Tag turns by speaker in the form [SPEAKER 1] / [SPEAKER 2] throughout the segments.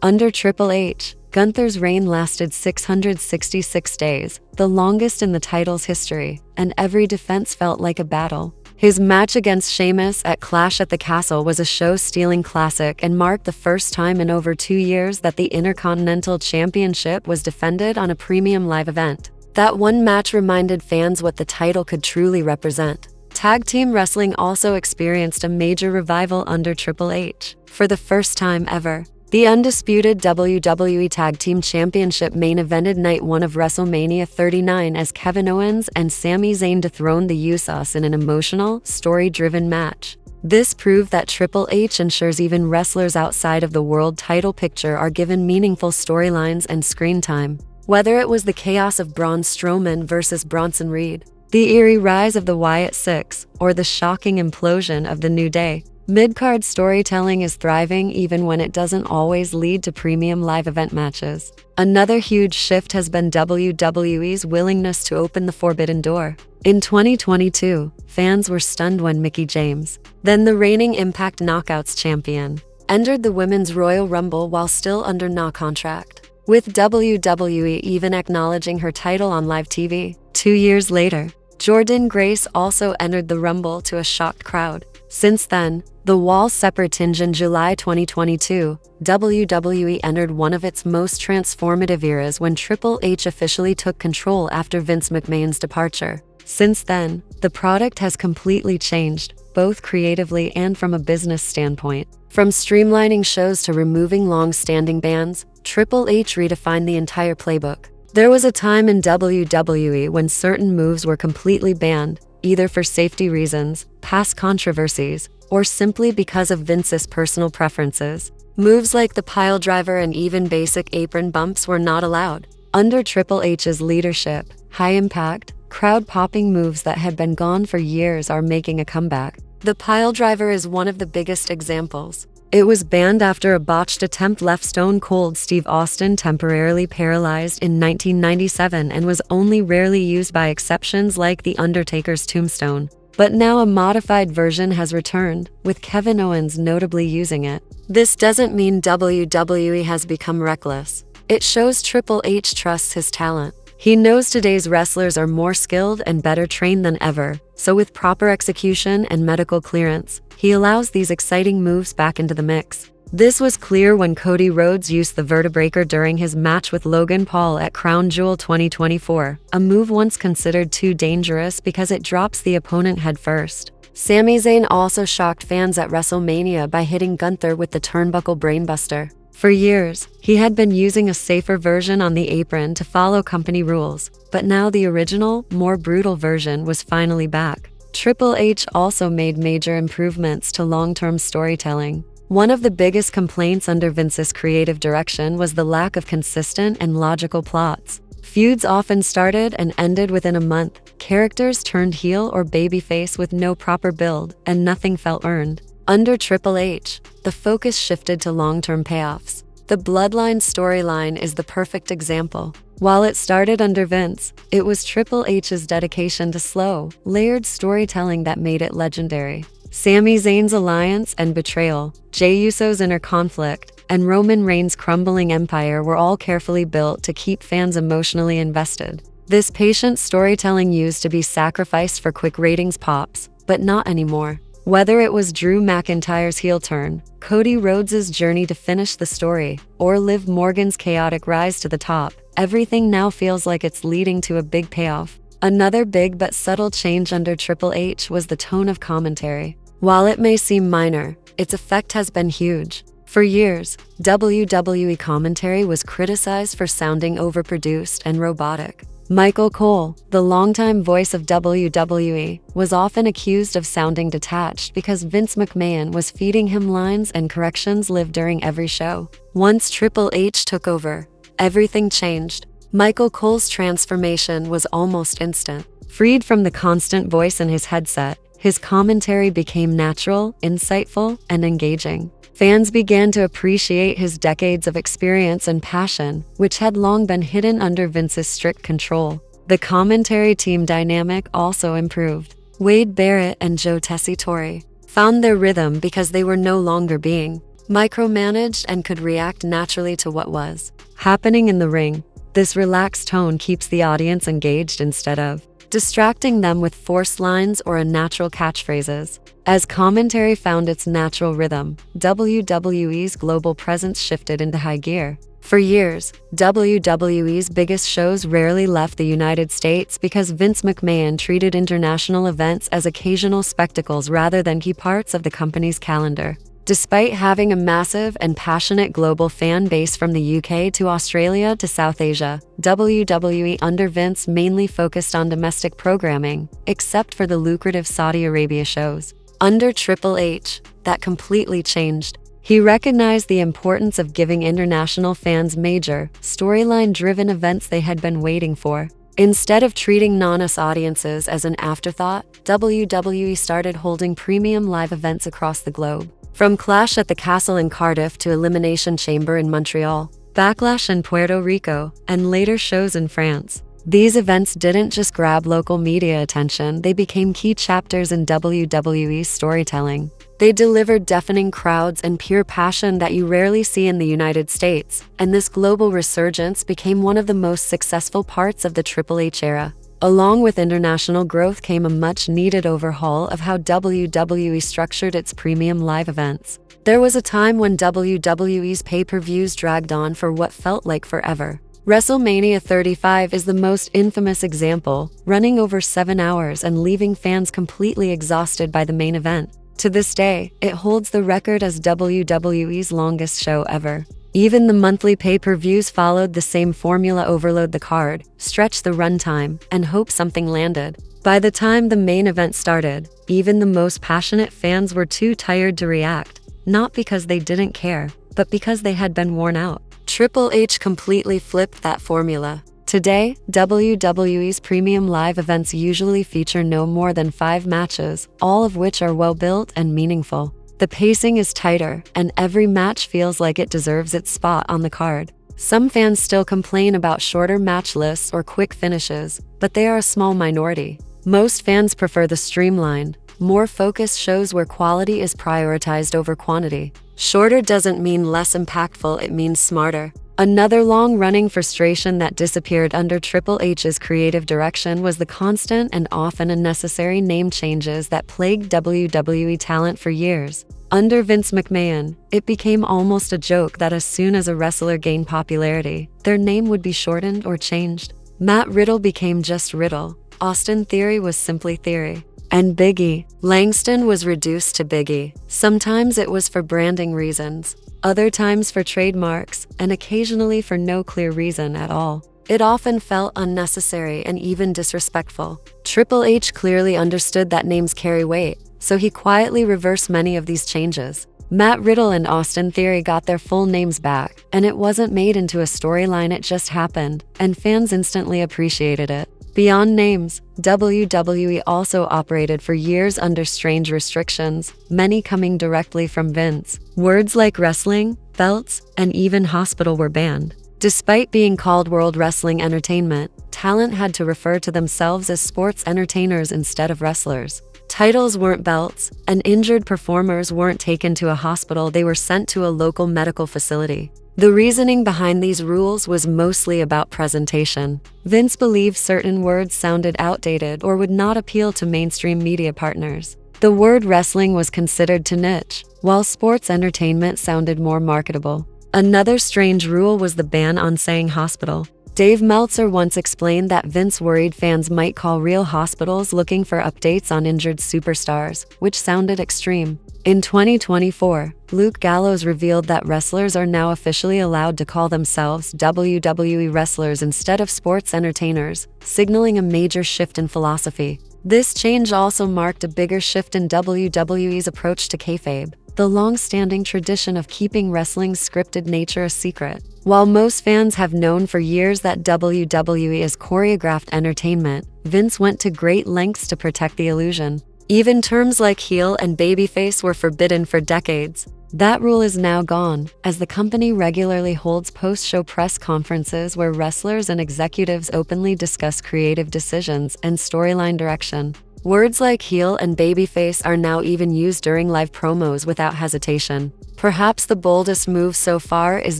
[SPEAKER 1] Under Triple H, Gunther's reign lasted 666 days, the longest in the title's history, and every defense felt like a battle. His match against Sheamus at Clash at the Castle was a show-stealing classic and marked the first time in over 2 years that the Intercontinental Championship was defended on a premium live event. That one match reminded fans what the title could truly represent. Tag team wrestling also experienced a major revival under Triple H. For the first time ever, the undisputed WWE Tag Team Championship main evented Night 1 of WrestleMania 39 as Kevin Owens and Sami Zayn dethroned the Usos in an emotional, story-driven match. This proved that Triple H ensures even wrestlers outside of the world title picture are given meaningful storylines and screen time. Whether it was the chaos of Braun Strowman versus Bronson Reed, the eerie rise of the Wyatt Six, or the shocking implosion of the New Day, mid-card storytelling is thriving even when it doesn't always lead to premium live event matches. Another huge shift has been WWE's willingness to open the forbidden door. In 2022, fans were stunned when Mickie James, then the reigning Impact Knockouts champion, entered the Women's Royal Rumble while still under no contract, with WWE even acknowledging her title on live TV. 2 years later, Jordynne Grace also entered the Rumble to a shocked crowd. Since then, the walls separated in July 2022, WWE entered one of its most transformative eras when Triple H officially took control after Vince McMahon's departure. Since then, the product has completely changed, both creatively and from a business standpoint. From streamlining shows to removing long-standing bans, Triple H redefined the entire playbook. There was a time in WWE when certain moves were completely banned, either for safety reasons, past controversies, or simply because of Vince's personal preferences. Moves like the piledriver and even basic apron bumps were not allowed. Under Triple H's leadership, high-impact, crowd-popping moves that had been gone for years are making a comeback. The piledriver is one of the biggest examples. It was banned after a botched attempt left Stone Cold Steve Austin temporarily paralyzed in 1997 and was only rarely used by exceptions like The Undertaker's tombstone. But now a modified version has returned, with Kevin Owens notably using it. This doesn't mean WWE has become reckless. It shows Triple H trusts his talent. He knows today's wrestlers are more skilled and better trained than ever, so with proper execution and medical clearance, he allows these exciting moves back into the mix. This was clear when Cody Rhodes used the vertebreaker during his match with Logan Paul at Crown Jewel 2024, a move once considered too dangerous because it drops the opponent head first. Sami Zayn also shocked fans at WrestleMania by hitting Gunther with the turnbuckle brainbuster. For years, he had been using a safer version on the apron to follow company rules, but now the original, more brutal version was finally back. Triple H also made major improvements to long-term storytelling. One of the biggest complaints under Vince's creative direction was the lack of consistent and logical plots. Feuds often started and ended within a month, characters turned heel or babyface with no proper build, and nothing felt earned. Under Triple H, the focus shifted to long-term payoffs. The Bloodline storyline is the perfect example. While it started under Vince, it was Triple H's dedication to slow, layered storytelling that made it legendary. Sami Zayn's alliance and betrayal, Jey Uso's inner conflict, and Roman Reigns' crumbling empire were all carefully built to keep fans emotionally invested. This patient storytelling used to be sacrificed for quick ratings pops, but not anymore. Whether it was Drew McIntyre's heel turn, Cody Rhodes' journey to finish the story, or Liv Morgan's chaotic rise to the top, everything now feels like it's leading to a big payoff. Another big but subtle change under Triple H was the tone of commentary. While it may seem minor, its effect has been huge. For years, WWE commentary was criticized for sounding overproduced and robotic. Michael Cole, the longtime voice of WWE, was often accused of sounding detached because Vince McMahon was feeding him lines and corrections live during every show. Once Triple H took over, everything changed. Michael Cole's transformation was almost instant. Freed from the constant voice in his headset, his commentary became natural, insightful, and engaging. Fans began to appreciate his decades of experience and passion, which had long been hidden under Vince's strict control. The commentary team dynamic also improved. Wade Barrett and Joe Tessitore found their rhythm because they were no longer being micromanaged, and could react naturally to what was happening in the ring. This relaxed tone keeps the audience engaged instead of distracting them with forced lines or unnatural catchphrases. As commentary found its natural rhythm, WWE's global presence shifted into high gear. For years, WWE's biggest shows rarely left the United States because Vince McMahon treated international events as occasional spectacles rather than key parts of the company's calendar. Despite having a massive and passionate global fan base from the UK to Australia to South Asia, WWE under Vince mainly focused on domestic programming, except for the lucrative Saudi Arabia shows. Under Triple H, that completely changed. He recognized the importance of giving international fans major, storyline-driven events they had been waiting for. Instead of treating non-US audiences as an afterthought, WWE started holding premium live events across the globe. From Clash at the Castle in Cardiff to Elimination Chamber in Montreal, Backlash in Puerto Rico, and later shows in France. These events didn't just grab local media attention, they became key chapters in WWE's storytelling. They delivered deafening crowds and pure passion that you rarely see in the United States, and this global resurgence became one of the most successful parts of the Triple H era. Along with international growth came a much-needed overhaul of how WWE structured its premium live events. There was a time when WWE's pay-per-views dragged on for what felt like forever. WrestleMania 35 is the most infamous example, running over 7 hours and leaving fans completely exhausted by the main event. To this day, it holds the record as WWE's longest show ever. Even the monthly pay-per-views followed the same formula: overload the card, stretch the runtime, and hope something landed. By the time the main event started, even the most passionate fans were too tired to react, not because they didn't care, but because they had been worn out. Triple H completely flipped that formula. Today, WWE's premium live events usually feature no more than 5 matches, all of which are well-built and meaningful. The pacing is tighter, and every match feels like it deserves its spot on the card. Some fans still complain about shorter match lists or quick finishes, but they are a small minority. Most fans prefer the streamlined, more focused shows where quality is prioritized over quantity. Shorter doesn't mean less impactful, it means smarter. Another long-running frustration that disappeared under Triple H's creative direction was the constant and often unnecessary name changes that plagued WWE talent for years. Under Vince McMahon, it became almost a joke that as soon as a wrestler gained popularity, their name would be shortened or changed. Matt Riddle became just Riddle, Austin Theory was simply Theory, and Biggie Langston was reduced to Biggie. Sometimes it was for branding reasons, other times for trademarks, and occasionally for no clear reason at all. It often felt unnecessary and even disrespectful. Triple H clearly understood that names carry weight, so he quietly reversed many of these changes. Matt Riddle and Austin Theory got their full names back, and it wasn't made into a storyline, it just happened, and fans instantly appreciated it. Beyond names, WWE also operated for years under strange restrictions, many coming directly from Vince. Words like wrestling, belts, and even hospital were banned. Despite being called World Wrestling Entertainment, talent had to refer to themselves as sports entertainers instead of wrestlers. Titles weren't belts, and injured performers weren't taken to a hospital, they were sent to a local medical facility. The reasoning behind these rules was mostly about presentation. Vince believed certain words sounded outdated or would not appeal to mainstream media partners. The word wrestling was considered too niche, while sports entertainment sounded more marketable. Another strange rule was the ban on saying hospital. Dave Meltzer once explained that Vince worried fans might call real hospitals looking for updates on injured superstars, which sounded extreme. In 2024, Luke Gallows revealed that wrestlers are now officially allowed to call themselves WWE wrestlers instead of sports entertainers, signaling a major shift in philosophy. This change also marked a bigger shift in WWE's approach to kayfabe, the long-standing tradition of keeping wrestling's scripted nature a secret. While most fans have known for years that WWE is choreographed entertainment, Vince went to great lengths to protect the illusion. Even terms like heel and babyface were forbidden for decades. That rule is now gone, as the company regularly holds post-show press conferences where wrestlers and executives openly discuss creative decisions and storyline direction. Words like heel and babyface are now even used during live promos without hesitation. Perhaps the boldest move so far is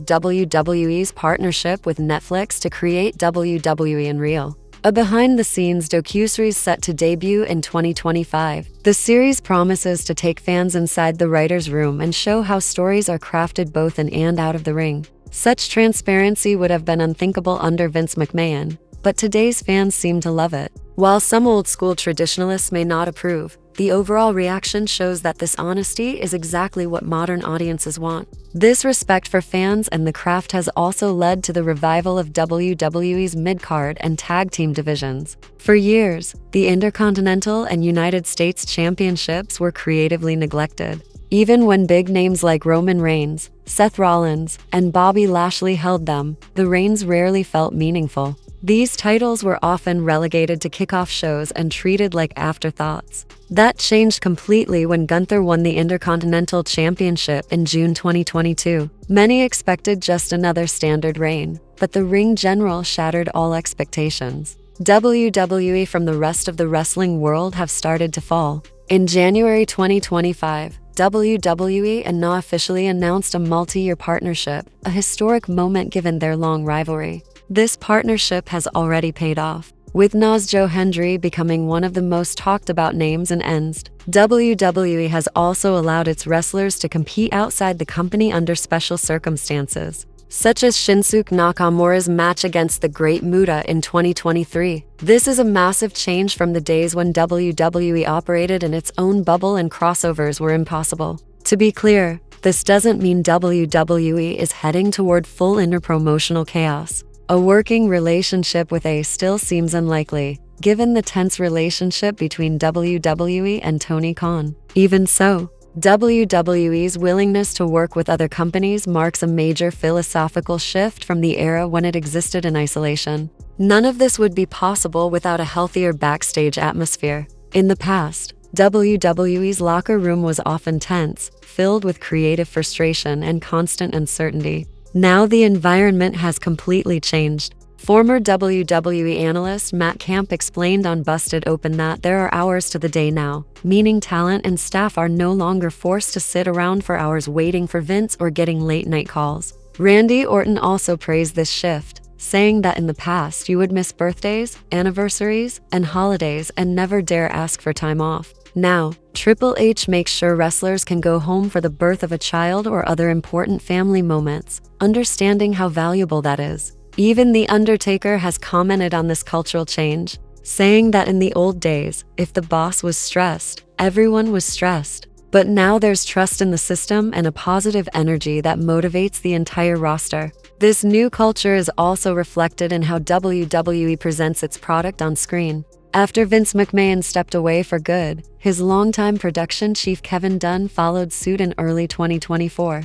[SPEAKER 1] WWE's partnership with Netflix to create WWE in Real, a behind-the-scenes docuseries set to debut in 2025. The series promises to take fans inside the writer's room and show how stories are crafted both in and out of the ring. Such transparency would have been unthinkable under Vince McMahon, but today's fans seem to love it. While some old-school traditionalists may not approve, the overall reaction shows that this honesty is exactly what modern audiences want. This respect for fans and the craft has also led to the revival of WWE's mid-card and tag team divisions. For years, the Intercontinental and United States Championships were creatively neglected. Even when big names like Roman Reigns, Seth Rollins, and Bobby Lashley held them, the reigns rarely felt meaningful. These titles were often relegated to kickoff shows and treated like afterthoughts. That changed completely when Gunther won the Intercontinental Championship in June 2022. Many expected just another standard reign, but the ring general shattered all expectations. WWE from the rest of the wrestling world have started to fall. In January 2025, WWE and NA officially announced a multi-year partnership, a historic moment given their long rivalry. This partnership has already paid off, with NA's Joe Hendry becoming one of the most talked about names in ends. WWE has also allowed its wrestlers to compete outside the company under special circumstances, such as Shinsuke Nakamura's match against the Great Muta in 2023. This is a massive change from the days when WWE operated in its own bubble and crossovers were impossible. To be clear, this doesn't mean WWE is heading toward full interpromotional chaos. A working relationship with A still seems unlikely, given the tense relationship between WWE and Tony Khan. Even so, WWE's willingness to work with other companies marks a major philosophical shift from the era when it existed in isolation. None of this would be possible without a healthier backstage atmosphere. In the past, WWE's locker room was often tense, filled with creative frustration and constant uncertainty. Now the environment has completely changed. Former WWE analyst Matt Camp explained on Busted Open that there are hours to the day now, meaning talent and staff are no longer forced to sit around for hours waiting for Vince or getting late-night calls. Randy Orton also praised this shift, saying that in the past you would miss birthdays, anniversaries, and holidays and never dare ask for time off. Now, Triple H makes sure wrestlers can go home for the birth of a child or other important family moments, understanding how valuable that is. Even The Undertaker has commented on this cultural change, saying that in the old days, if the boss was stressed, everyone was stressed. But now there's trust in the system and a positive energy that motivates the entire roster. This new culture is also reflected in how WWE presents its product on screen. After Vince McMahon stepped away for good, his longtime production chief Kevin Dunn followed suit in early 2024.